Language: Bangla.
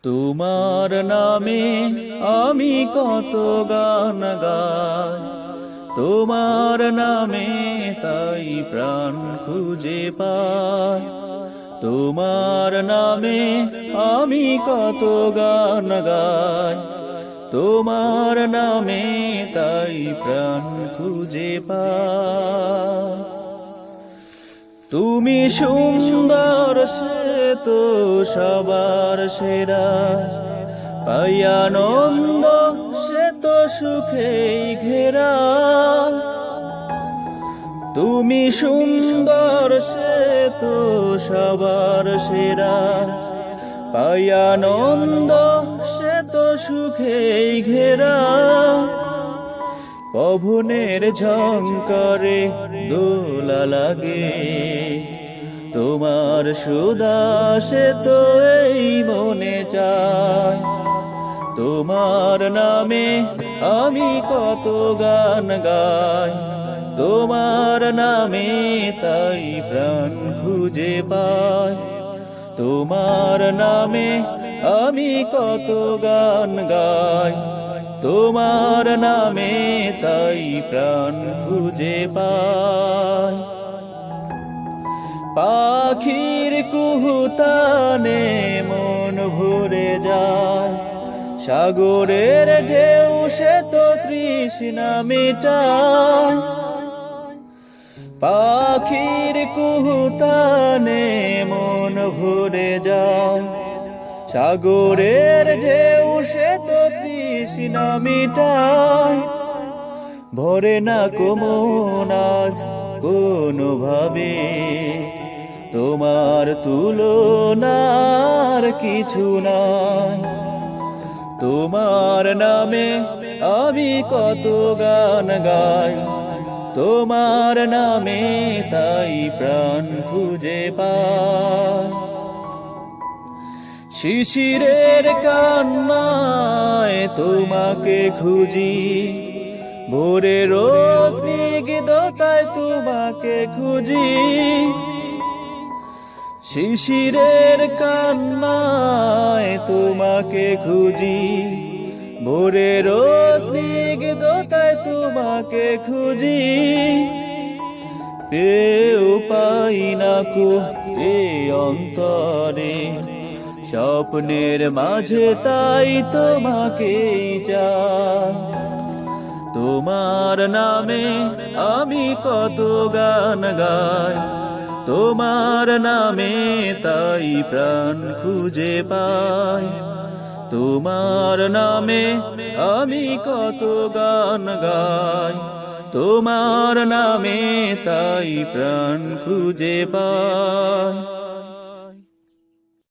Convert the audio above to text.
তোমার নামে আমি কত গান গাই, তোমার নামে তাই প্রাণ খুঁজে পাই। তোমার নামে আমি কত গান গাই, তোমার নামে তাই প্রাণ খুঁজে পাই। তুমি সুন্দর সে তো সবার সেরা, পাই আনন্দ সে তো সুখেই ঘেরা। তুমি সুন্দর সে তো সবার সেরা, পাই আনন্দ সে তো সুখেই ঘেরা। পবনের ঝংকারে দোলা লাগে, তোমার সুদাসে তো এই মনে চায়। তোমার নামে আমি কত গান গাই, তোমার নামে তাই প্রাণ খুঁজে পাই। তোমার নামে আমি কত গান গাই, তোমার নামে তাই প্রাণ খুঁজে পাই। পাখির কুহুতানে মন ভরে যায়, সাগরের ঢেউ সে তো তৃষ্ণা মেটায়। পাখির কুহুতানে মন ভরে যায়, সাগরের ঢেউ সে তো তৃষ্ণা মিটায়। ভরে না মন আজ কোনোভাবে, তোমার তুলনার কিছু নাই। তোমার নামে আমি কত গান গাই, তোমার নামে তাই প্রাণ খুঁজে পাই। শিশিরের কান্নায় তোমাকে খুঁজি, ভোরের স্নিগ্ধতায় তোমাকে খুঁজি। শিশিরের কান্নায় তোমাকে খুঁজি, ভোরের স্নিগ্ধতায় তোমাকে খুঁজি। পেও পাই না কো এ অন্তরে, স্বপ্নের মাঝে তাই তোমাকেই চাই। তোমার নামে আমি কত গান গাই, তোমার নামে তাই প্রাণ খুঁজে পাই। তোমার নামে আমি কত গান গাই, তোমার নামে তাই প্রাণ খুঁজে পাই।